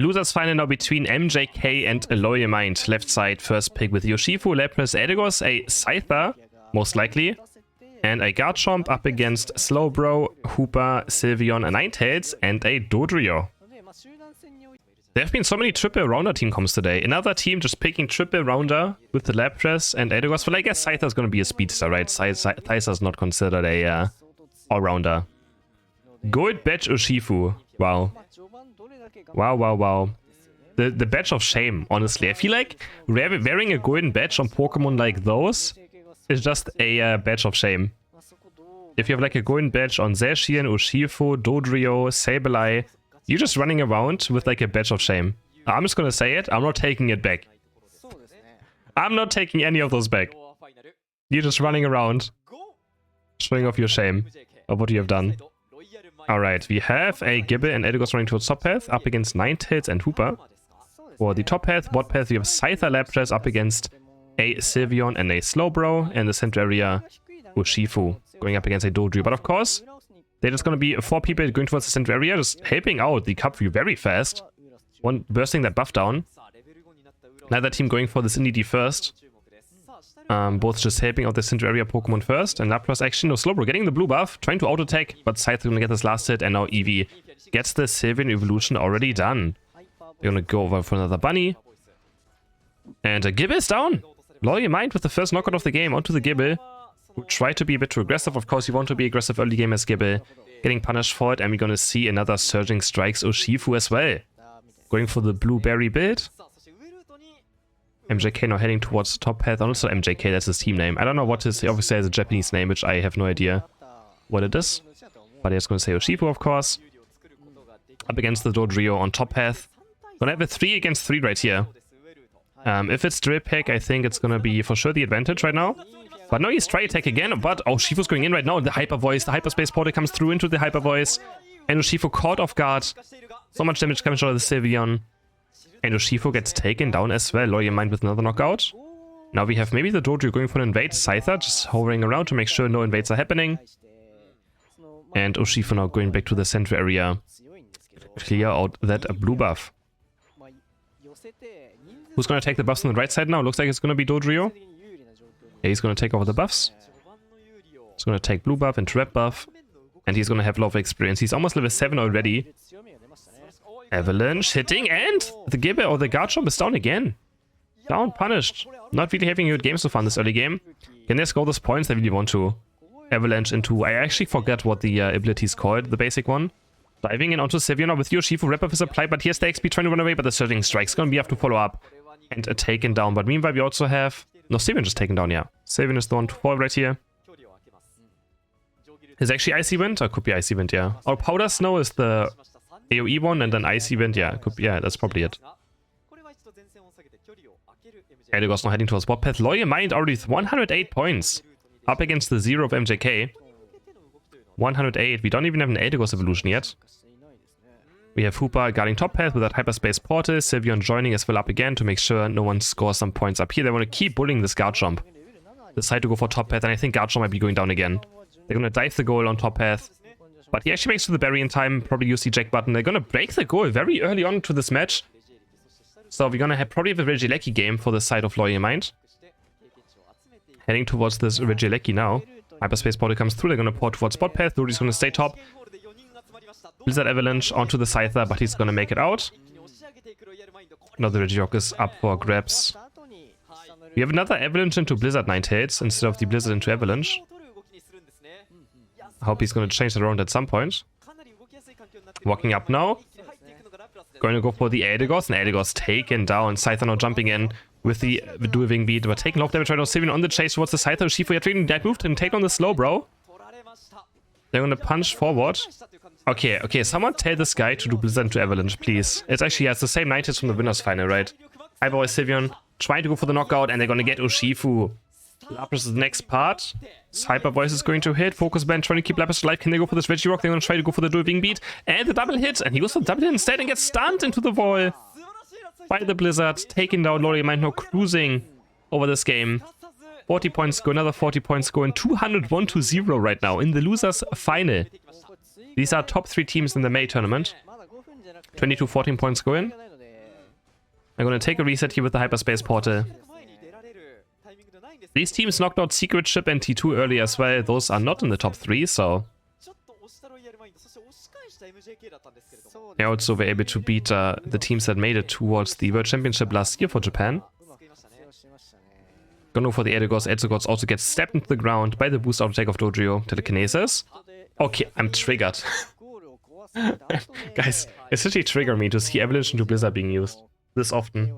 Losers final now between MjK and Loyal Mind. Left side, first pick with Urshifu, Lapras, Eldegoss, a Scyther, most likely. And a Garchomp up against Slowbro, Hooper, Sylveon, a Ninetales, and a Dodrio. There have been so many triple rounder team comps today. Another team just picking triple rounder with the Lapras and Eldegoss. Well, I guess Scyther is going to be a speedster, right? Scyther is not considered a all-rounder. Gold badge Urshifu. Wow. Wow, wow, wow. The badge of shame, honestly. I feel like wearing a golden badge on Pokemon like those is just a badge of shame. If you have like a golden badge on Zacian, Urshifu, Dodrio, Sableye, you're just running around with like a badge of shame. I'm just gonna say it, I'm not taking it back. I'm not taking any of those back. You're just running around, showing off your shame of what you have done. Alright, we have a Gible and Eldegoss running towards top path, up against Ninetales and Hooper. For the top path, bot path, we have Scyther Lapras up against a Sylveon and a Slowbro, and the center area, Urshifu, going up against a Dodrio. But of course, they're just going to be 4 people going towards the center area, just helping out the cup view very fast. One bursting that buff down. Another team going for this Indie first. Both just helping out the center area Pokemon first. And Lapras actually, no, Slowbro getting the blue buff, trying to auto attack, but Scyther going to get this last hit, and now Eevee gets the Sylveon evolution already done. They're going to go over for another bunny. And a Gible is down. Loyal Mind with the first knockout of the game onto the Gible. Who tried to be a bit too aggressive. Of course, you want to be aggressive early game as Gible. Getting punished for it, and we're going to see another Surging Strikes Urshifu as well. Going for the blueberry build. MjK now heading towards the top path. Also MjK, that's his team name. I don't know what his, he obviously has a Japanese name, which I have no idea what it is. But he's going to say Urshifu, of course. Up against the Dodrio on top path. Gonna have a 3 against 3 right here. If it's Drill Peck, I think it's gonna be for sure the advantage right now. But no, he's trying to attack again, but Urshifu's going in right now. The Hyper Voice, the Hyperspace Portal comes through into the Hyper Voice. And Urshifu caught off guard. So much damage coming out of the Sylveon. And Urshifu gets taken down as well. Loyal Mind with another knockout. Now we have maybe the Dodrio going for an invade. Scyther just hovering around to make sure no invades are happening. And Urshifu now going back to the center area. Clear out that blue buff. Who's going to take the buffs on the right side now? Looks like it's going to be Dodrio. Yeah, he's going to take over the buffs. He's going to take blue buff and trap buff. And he's going to have a lot of experience. He's almost level 7 already. Avalanche hitting, and the Gible or the Garchomp is down again. Down, punished. Not really having a good game so far in this early game. Can they score those points they really want to? Avalanche into... I actually forgot what the ability is called, the basic one. Diving in onto Sylveon with Urshifu, Wrap Buff is applied, but here's the XP trying to run away, but the Surging Strike's gonna be have to follow up. And taken down, but meanwhile we also have... No, Sylveon just taken down, yeah. Sylveon is the one to fall right here. Is actually Icy Wind? Or could be Icy Wind, yeah. Or Powder Snow is the AoE one, and then Icy Wind, yeah. Could be, yeah, that's probably it. Eldegoss now heading towards bot path. Loyal Mind already with 108 points. Up against the 0 of MjK. 108. We don't even have an Eldegoss evolution yet. We have Hooper guarding top path with that Hyperspace Portal. Sylveon joining as well up again to make sure no one scores some points up here. They want to keep bullying this Garchomp. Decide to go for top path, and I think Garchomp might be going down again. They're going to dive the goal on top path. But he actually makes to the berry in time. Probably use the eject button. They're going to break the goal very early on to this match. So we're going to have probably a Regileki game for the side of Loyal Mind. Heading towards this Regileki now. Hyperspace Portal comes through. They're going to port towards bot path. Dodrio's going to stay top. Blizzard Avalanche onto the Scyther, but he's going to make it out. Now the Regirock is up for grabs. We have another Avalanche into Blizzard Ninetales instead of the Blizzard into Avalanche. I hope he's going to change that around at some point. Walking up now. Going to go for the Eldegoss, and Eldegoss taken down. Scyther now jumping in with the dual wing beat, but taking off damage right now. Sylveon on the chase towards the Scyther. Urshifu had really that moved and take on the Slowbro. They're going to punch forward. Okay, someone tell this guy to do Blizzard into Avalanche, please. It's actually, yeah, it's the same Ninetales from the winners final, right? I've always Sylveon trying to go for the knockout, and they're going to get Urshifu. Lapras is the next part. Hyper Voice is going to hit. Focus Band trying to keep Lapras alive. Can they go for this Regirock? They're going to try to go for the dual wing beat. And the double hit. And he goes for the double hit instead and gets stunned into the wall by the Blizzard. Taking down Loyal Mind, now cruising over this game. 40 points go, another 40 points go, and 201 to 0 right now in the losers final. These are top 3 teams in the May tournament. 22-14 points go in. I'm gonna take a reset here with the hyperspace portal. These teams knocked out Secret Ship and T2 earlier as well. Those are not in the top 3, so they also were able to beat the teams that made it towards the World Championship last year for Japan. Gonna go for the Eldegoss. Eldegoss also gets stepped into the ground by the boost auto take of Dodrio. Telekinesis. Okay, I'm triggered. Guys, it's literally trigger me to see Avalanche into Blizzard being used this often.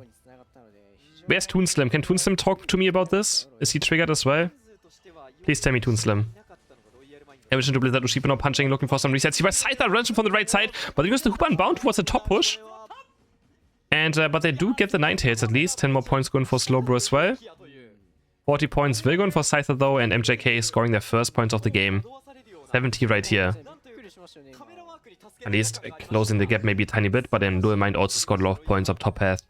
Where's Toonslim? Can Toonslim talk to me about this? Is he triggered as well? Please tell me, Toonslim. Avalanche into Blizzard, Urshifu now punching, looking for some resets. He was Scyther runs from the right side, but they use the Hooper and bound towards the top push. And but they do get the 90 hits at least. 10 more points going for Slowbro as well. 40 points will go in for Scyther though, and MjK scoring their first points of the game. 70 right here. At least closing the gap maybe a tiny bit, but then Dual Mind also scored a lot of points up top path.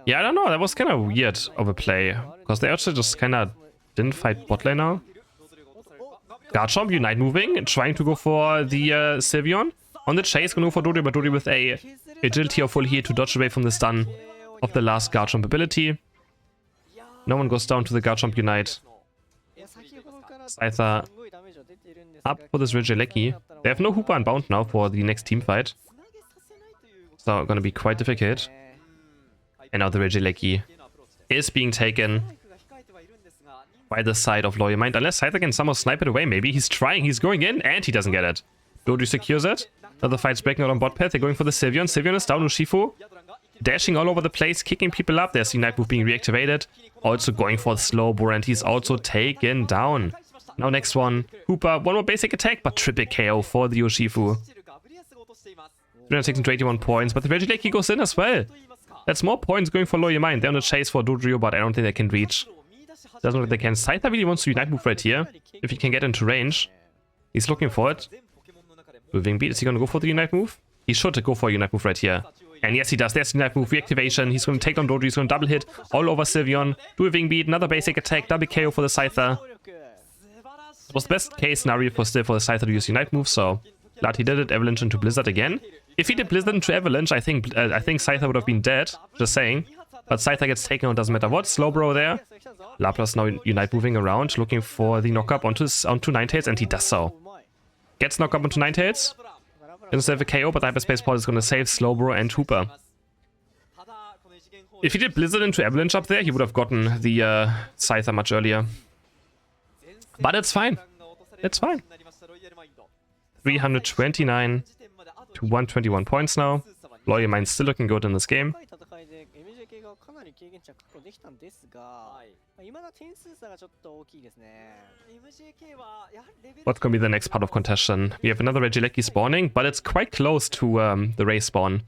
Yeah, I don't know, that was kind of weird of a play, because they also just kind of didn't fight bot lane now. Garchomp, Unite moving, trying to go for the Sylveon. On the chase, gonna go for Dodrio, but Dodrio with a agility of full heal to dodge away from the stun of the last Garchomp ability. No one goes down to the Garchomp Unite. Scyther up for this Regileki. They have no Hooper and Bound now for the next team fight. So gonna be quite difficult. And now the Regileki is being taken by the side of Loyal Mind. Unless Scyther can somehow snipe it away, maybe. He's trying, he's going in, and he doesn't get it. Dodrio secures it. Now the fight's breaking out on bot path. They're going for the Sylveon. Sylveon is down. Urshifu dashing all over the place, kicking people up. There's the Unite move being reactivated. Also going for the Slowbro, and he's also taken down. Now next one. Hooper, one more basic attack, but triple KO for the Urshifu. 316 to 81 points, but the Regileki goes in as well. That's more points going for Loyal Mind. They're on the chase for Dodrio, but I don't think they can reach. Doesn't look like they can. Scyther really wants to Unite move right here. If he can get into range. He's looking for it. Moving beat. Is he going to go for the Unite move? He should go for a Unite move right here. And yes, he does. There's the Unite move. Reactivation. He's going to take down Dodrio. He's going to double hit all over Sylveon. Do a wing beat. Another basic attack. Double KO for the Scyther. It was the best case scenario for the Scyther to use Unite move, so glad he did it. Avalanche into Blizzard again. If he did Blizzard into Avalanche, I think Scyther would have been dead. Just saying. But Scyther gets taken out, doesn't matter what. Slowbro there. Lapras now Unite moving around, looking for the knockup onto Ninetales, and he does so. Gets knocked up onto Ninetales. Doesn't have a KO, but the Hyperspace Pod is going to save Slowbro and Hooper. If he did Blizzard into Avalanche up there, he would have gotten the Scyther much earlier. But it's fine. It's fine. 329 to 121 points now. Loyal Mind still looking good in this game. What's going to be the next part of contention? We have another Regileki spawning, but it's quite close to the Ray spawn.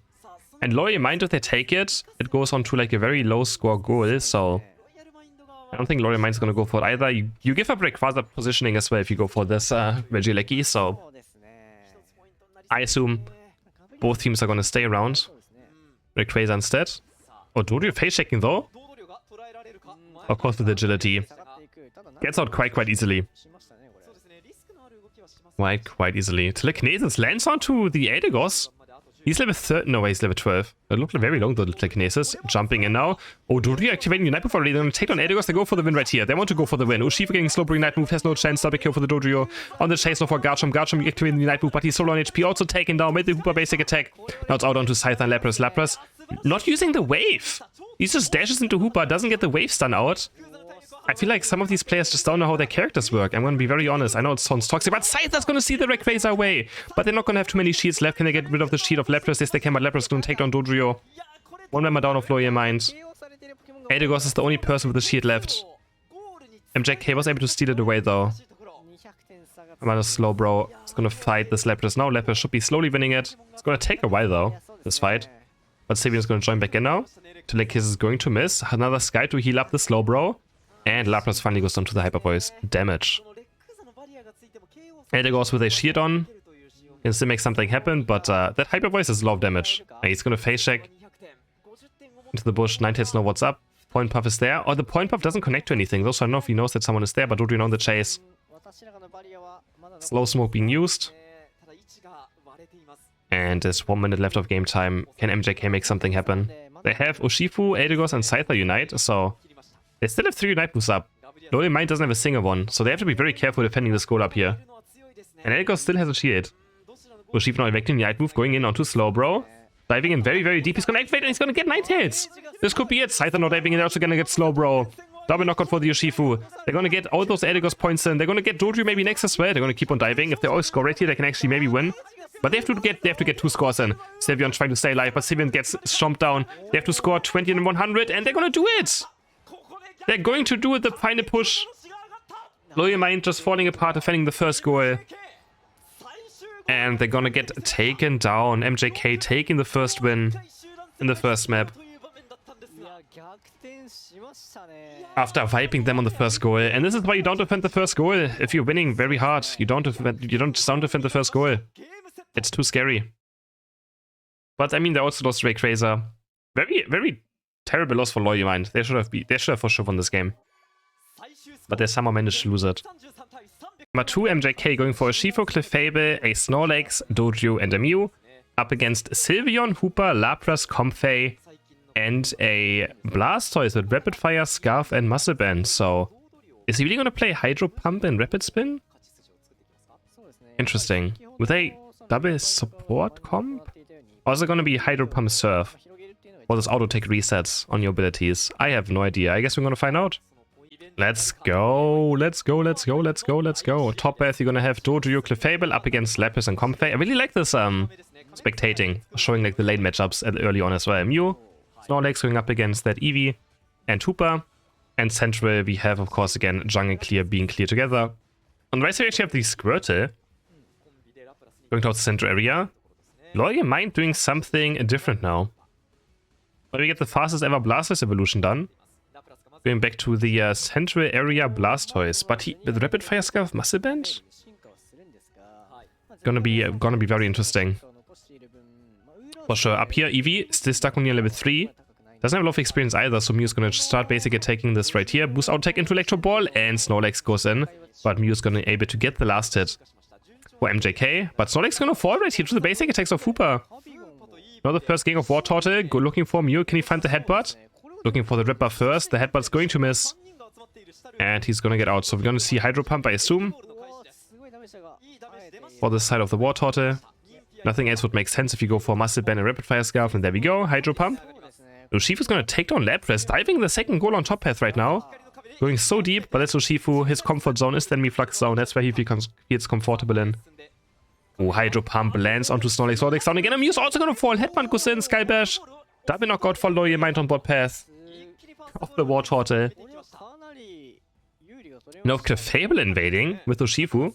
And Loyal Mind, if they take it, it goes on to like a very low score goal, so I don't think Loyal Mind's going to go for it either. You give up Rayquaza positioning as well if you go for this Regileki, so I assume both teams are going to stay around. Rayquaza instead. Oh, Dodrio face checking though? Of course with agility. Gets out quite easily. Quite easily. Telekinesis lands onto the Eldegoss. He's level 30. No way, he's level 12. It looked very long though, the Telekinesis. Jumping in now. Oh, Dodrio activating Unite move already. They're going to take down Eldegoss. They go for the win right here. They want to go for the win. Urshifu getting Slowbro Unite move. Has no chance. Double kill for the Dodrio. On the chase now for Garchomp. Garchomp activating the Unite move, but he's so low on HP. Also taken down with the Hooper basic attack. Now it's out onto Scyther and Lapras. Lapras not using the wave. He just dashes into Hooper. Doesn't get the wave stun out. I feel like some of these players just don't know how their characters work. I'm going to be very honest. I know it sounds toxic, but Scyther's going to see the Rayquaza away. But they're not going to have too many shields left. Can they get rid of the shield of Lapras? Yes, they can, but Lapras is going to take down Dodrio. One member down of Loyal Mind. Eldegoss is the only person with a shield left. MjK was able to steal it away, though. Another Slowbro is going to fight this Lapras now. Lapras should be slowly winning it. It's going to take a while, though, this fight. But Sylveon is going to join back in now. Telekinesis is going to miss. Another Sky to heal up the Slowbro. And Lapras finally goes down to the Hyper Voice. Damage. Eldegoss with a shield on. Can still make something happen, but that Hyper Voice is a lot of damage. And he's going to face check into the bush. Ninetales know what's up. Point Puff is there. Oh, the Point Puff doesn't connect to anything. Also, I don't know if he knows that someone is there, but Dodrio on the chase. Slow Smoke being used. And there's 1 minute left of game time. Can MjK make something happen? They have Urshifu, Eldegoss, and Scyther unite, so they still have 3 unite boosts up. Loyal Mind doesn't have a single one, so they have to be very careful defending this goal up here. And Eldegoss still has a shield. Urshifu now electing the unite move, going in onto Slowbro. Diving in very, very deep. He's gonna activate and he's gonna get Ninetales. This could be it. Scyther not diving in, they're also gonna get Slowbro. Double knockout for the Urshifu. They're gonna get all those Eldegoss points in. They're gonna get Dodrio maybe next as well. They're gonna keep on diving. If they all score right here, they can actually maybe win. But they have to get 2 scores in. Sylveon trying to stay alive, but Sylveon gets stomped down. They have to score 20 and 100, and they're gonna do it! They're going to do it, the final push. Loyal Mind just falling apart, defending the first goal. And they're gonna get taken down. MjK taking the first win in the first map. After wiping them on the first goal. And this is why you don't defend the first goal. If you're winning very hard, you don't defend the first goal. It's too scary. But I mean, they also lost Rayquaza. Very, very terrible loss for Loyal Mind. They should have for sure won this game. But they somehow managed to lose it. Number 2, MjK going for a Urshifu, Clefable, a Snorlax, Dodrio, and a Mew. Up against Sylveon, Hooper, Lapras, Comfey, and a Blastoise with Rapid Fire, Scarf, and Muscle Band. So, is he really going to play Hydro Pump and Rapid Spin? Interesting. With a double support comp? Or is it going to be Hydro Pump Surf? Or does auto take resets on your abilities? I have no idea. I guess we're going to find out. Let's go. Let's go. Let's go. Let's go. Let's go. Top path, you're going to have Dodrio, Clefable up against Lapras and Comfey. I really like this spectating, showing like the lane matchups early on as well. Mew, Snorlax going up against that Eevee and Hooper. And central, we have, of course, again, Jungle Clear being clear together. On the right side, we actually have the Squirtle going towards the central area. Loyal Mind doing something different now. But we get the fastest ever Blastoise evolution done. Going back to the central area Blastoise. But he, with Rapid Fire Scarf Muscle Band? Gonna be very interesting. For sure. Up here, Eevee still stuck on near level 3. Doesn't have a lot of experience either, so Mew's gonna start basically taking this right here. Boost out tech into Electro Ball, and Snorlax goes in. But Mew's gonna be able to get the last hit for MjK. But Snorlax gonna fall right here to the basic attacks of Hooper. Now the first gang of War Turtle, go looking for Mew. Can he find the headbutt? Looking for the Ripper first. The headbutt's going to miss. And he's gonna get out. So we're gonna see Hydro Pump, I assume. For the side of the War Turtle. Nothing else would make sense if you go for Muscle Band and Rapid Fire Scarf. And there we go. Hydro Pump. Urshifu's gonna take down Lapras. Diving the second goal on top path right now. Going so deep, but that's Urshifu. His comfort zone is the enemy flux zone. That's where he feels comfortable in. Oh, Hydro Pump lands onto Snorlax. Snorlax down again. Mew's also gonna fall. Headbutt goes in. Sky Bash. Double knockout for Loyal Mind on board path. Of the War Turtle. Now Clefable invading with Urshifu.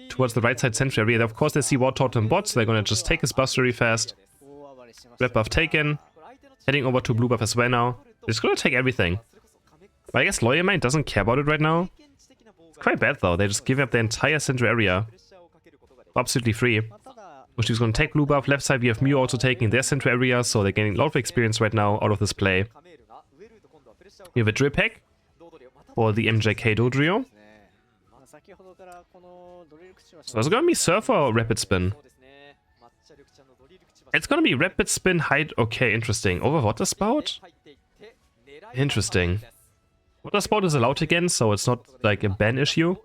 Towards the right side central area. Of course they see War Turtle on bot, so they're gonna just take his buff very fast. Red buff taken. Heading over to blue buff as well now. They're just gonna take everything. But I guess Loyal Mind doesn't care about it right now. It's quite bad though. They just give up the entire central area. Absolutely free. Which is going to take blue buff. Left side we have Mew also taking their central area, so they're gaining a lot of experience right now out of this play. We have a Drill Pack for the MjK Dodrio. So it's going to be Surf or Rapid Spin. It's going to be Rapid Spin, Hide. Okay, interesting. Over Water Spout? Interesting. Water Spout is allowed again, so it's not like a ban issue.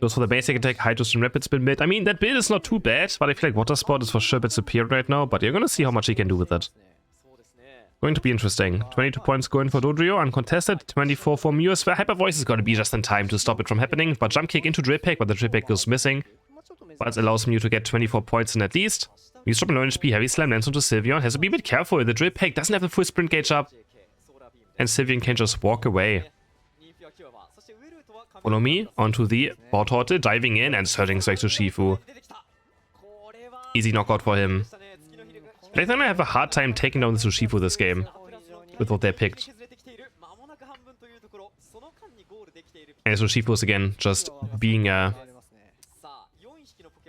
Goes for the basic attack, Hydros and Rapid Spin build. I mean, that build is not too bad, but I feel like Water Spout is for sure a bit superior right now, but you're gonna see how much he can do with it. Going to be interesting. 22 points going for Dodrio, uncontested. 24 for Mew. Hyper Voice is gonna be just in time to stop it from happening, but Jump Kick into Drill Pack, but the Drill Pack goes missing. But it allows Mew to get 24 points in at least. He's dropping low HP, Heavy Slam lands onto Sylveon. Has to be a bit careful, the Drill Pack doesn't have the full sprint gauge up. And Sylveon can just walk away. Follow me onto the War Turtle, diving in and surging straight to Shifu. Easy knockout for him. I think I have a hard time taking down this Urshifu this game with what they picked. And Urshifu is again just being a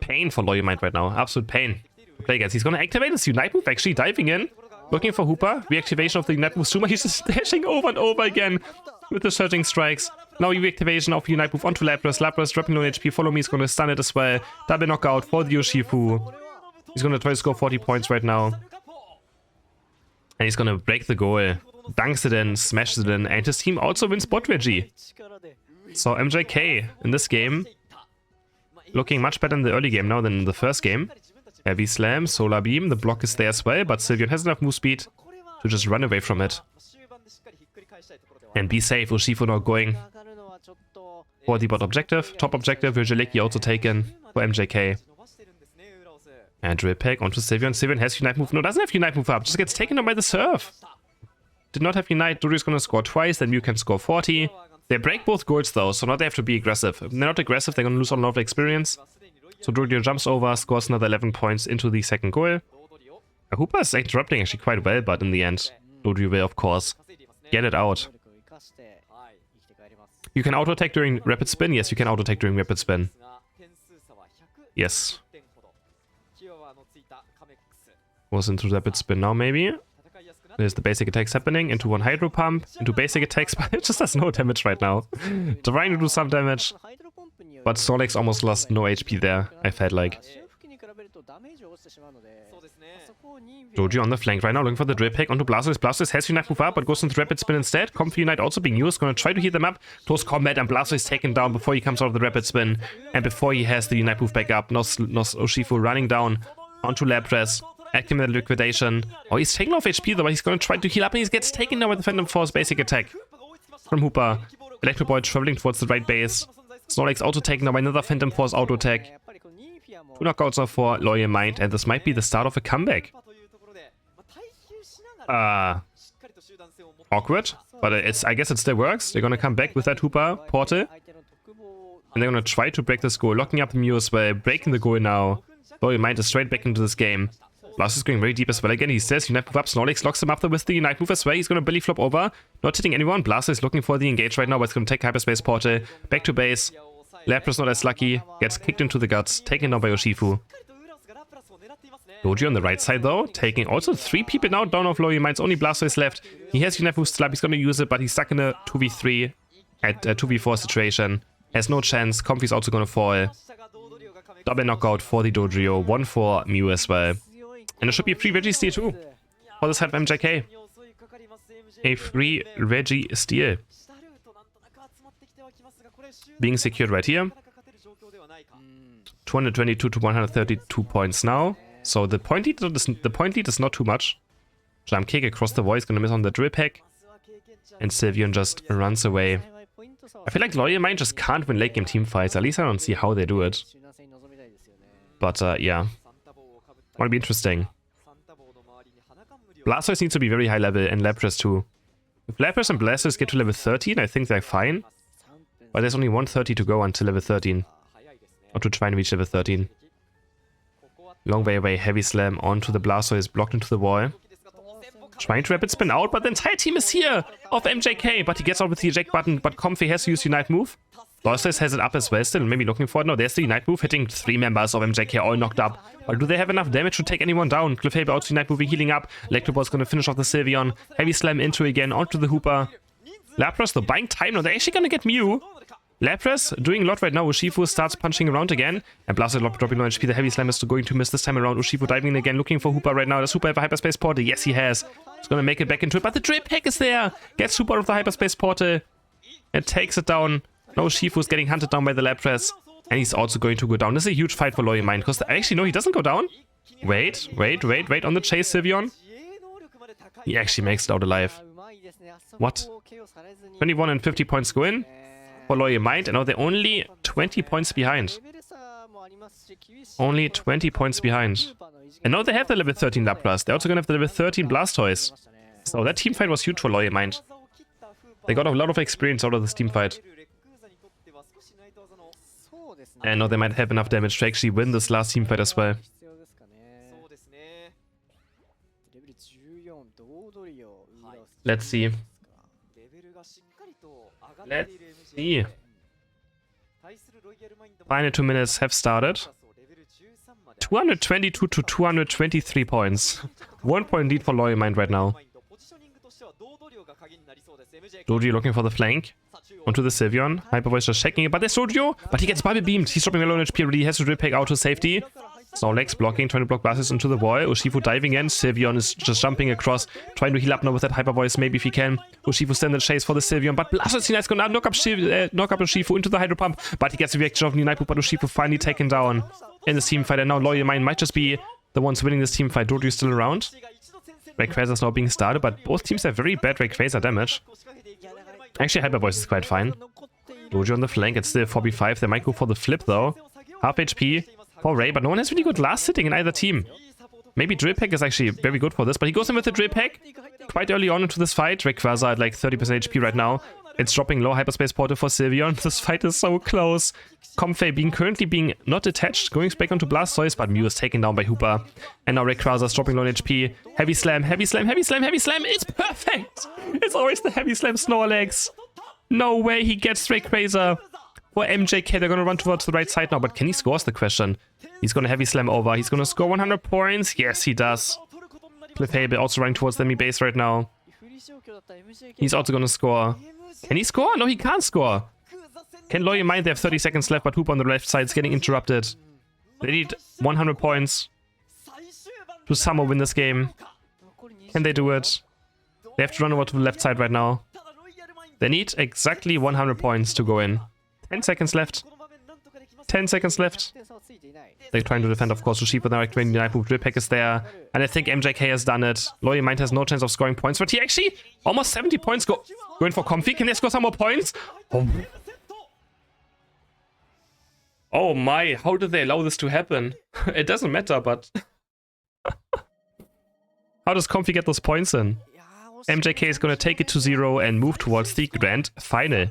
pain for Loyal Mind right now. Absolute pain. Play guys. He's gonna activate his Unite move actually, diving in. Looking for Hooper. Reactivation of the Unite move. He's just dashing over and over again with the surging strikes. Now EV activation of Unite move onto Lapras. Lapras dropping low HP. Follow me is going to stun it as well. Double knockout for the Urshifu. He's going to try to score 40 points right now. And he's going to break the goal. Dunks it in, smashes it in. And his team also wins bot Regi. So MjK in this game looking much better in the early game now than in the first game. Heavy Slam, Solar Beam. The block is there as well. But Sylveon has enough move speed to just run away from it. And be safe. Urshifu now going for the bot objective. Top objective, Regileki also taken for MjK. And Drill Peck onto Sylveon. Sylveon has Unite move. No, doesn't have Unite move up. Just gets taken down by the Surf. Did not have Unite. Dodo's gonna score twice. Then Mew can score 40. They break both goals though, so now they have to be aggressive. If they're not aggressive, they're gonna lose a lot of experience. So Dodo jumps over, scores another 11 points into the second goal. Hooper is interrupting actually quite well, but in the end, Dodo will of course get it out. You can auto-attack during rapid spin? Yes, you can auto-attack during rapid spin. Yes. Goes into rapid spin now, maybe. There's the basic attacks happening. Into one Hydro Pump. Into basic attacks, but it just does no damage right now. Trying to do some damage. But Snorlax almost lost no HP there, I felt like. Joji on the flank right now, looking for the Drill Peck onto Blastoise. Blastoise has Unite move up, but goes into Rapid Spin instead. Comfy Unite also being used. Gonna try to heat them up. Close combat, and Blastoise taken down before he comes out of the Rapid Spin. And before he has the Unite move back up. Urshifu running down onto Lapras. Activate liquidation. Oh, he's taking off HP though, but he's gonna try to heal up, and he gets taken down by the Phantom Force basic attack from Hooper. Electro Ball traveling towards the right base. Snorlax auto taken down by another Phantom Force auto attack. 2 knockouts now for Loyal Mind, and this might be the start of a comeback. Awkward, but I guess it still works. They're gonna come back with that Hooper portal, and they're gonna try to break this goal, locking up the Mew as well, breaking the goal now. Loyal Mind is straight back into this game. Blastoise is going very deep as well again. He says Unite move up. Snorlax locks him up with the Unite move as well. He's going to belly flop over. Not hitting anyone. Blastoise is looking for the engage right now, but it's going to take Hyperspace Portal. Back to base. Lapras not as lucky. Gets kicked into the guts. Taken down by Urshifu. Doji on the right side though. Taking also 3 people now down of Loyal Minds. Only Blastoise left. He has Unite move still up. He's going to use it, but he's stuck in a 2v3 at a 2v4 situation. Has no chance. Comfy's also going to fall. Double knockout for the Dojo. 1 for Mew as well. And it should be a free Regi steal too for this help MjK. A free Regi steal being secured right here. 222 to 132 points now. So the point lead is not too much. Jump kick across the voice, gonna miss on the Drill Peck. And Sylveon just runs away. I feel like Loyal Mind just can't win late game team fights. At least I don't see how they do it. But yeah. Might be interesting. Blastoise needs to be very high level, and Lapras too. If Lapras and Blastoise get to level 13, I think they're fine. But there's only 130 to go until level 13. Or to try and reach level 13. Long way away, Heavy Slam onto the Blastoise, blocked into the wall. Trying to rapid spin out, but the entire team is here of MjK. But he gets out with the eject button, but Comfy has to use Unite move. Blastoise has it up as well still, maybe looking for it. No, there's the Unite move, hitting 3 members of MjK all knocked up. But do they have enough damage to take anyone down? Clefable out to Unite move, healing up. Electro Ball's gonna finish off the Sylveon. Heavy Slam into again, onto the Hooper. Lapras, though, buying time now. They're actually gonna get Mew. Lapras doing a lot right now. Urshifu starts punching around again. And Blastoise dropping no HP. The Heavy Slam is going to miss this time around. Urshifu diving in again, looking for Hooper right now. Does Hooper have a Hyperspace Portal? Yes, he has. He's gonna make it back into it. But the Drill Peck is there. Gets Hooper out of the Hyperspace Portal. And takes it down. No, Urshifu's getting hunted down by the Lapras. And he's also going to go down. This is a huge fight for Loyal Mind. Because actually, no, he doesn't go down. Wait on the chase, Sylveon. He actually makes it out alive. What? 21 and 50 points go in for Loyal Mind. And now they're only 20 points behind. Only 20 points behind. And now they have the level 13 Lapras. They're also going to have the level 13 Blastoise. So that team fight was huge for Loyal Mind. They got a lot of experience out of this team fight. And now they might have enough damage to actually win this last team fight as well. Let's see. Let's see. Final 2 minutes have started. 222 to 223 points. 1 point lead for Loyal Mind right now. Dojo looking for the flank. Onto the Sylveon. Hyper Voice just checking it, but there's Dojo! But he gets bubble beamed. He's dropping a low HP already. He has to drip pack out to safety. Snorlax blocking, trying to block Blastoise into the wall. Urshifu diving in. Sylveon is just jumping across, trying to heal up now with that Hyper Voice, maybe if he can. Urshifu still in the chase for the Sylveon, but Blastoise is going to knock up Urshifu into the Hydro Pump, but he gets the reaction of Ninipo, but Urshifu finally taken down in this team fight, and now Loyal Mind might just be the ones winning this team fight. Dojo is still around. Rayquaza is now being started, but both teams have very bad Rayquaza damage. Actually, Hyper Voice is quite fine. Dojo on the flank, it's still 4v5. They might go for the flip though. Half HP for Ray, but no one has really good last sitting in either team. Maybe Drill Peck is actually very good for this, but he goes in with the Drill Peck quite early on into this fight. Rayquaza at like 30% HP right now. It's dropping low Hyperspace Portal for Sylveon. This fight is so close. Comfey currently being not attached, going back onto Blastoise, but Mew is taken down by Hooper. And now Rayquaza is dropping low in HP. Heavy Slam, Heavy Slam, Heavy Slam, Heavy Slam. It's perfect! It's always the Heavy Slam Snorlax. No way he gets Rayquaza. For MjK, they're gonna run towards the right side now, but can he score is the question. He's gonna Heavy Slam over. He's gonna score 100 points. Yes, he does. Clefable also running towards the enemy base right now. He's also gonna score. Can he score? No, he can't score. Can Loyal Mind? They have 30 seconds left, but Hoop on the left side is getting interrupted. They need 100 points to somehow win this game. Can they do it? They have to run over to the left side right now. They need exactly 100 points to go in. 10 seconds left. 10 seconds left. They're trying to defend, of course, Urshifu now activating the Drill Peck is there. And I think MjK has done it. Loyal Mind has no chance of scoring points, but he actually almost 70 points going for Comfy. Can they score some more points? Oh my, how did they allow this to happen? It doesn't matter, but... How does Comfy get those points in? MjK is gonna take it to 0 and move towards the grand final.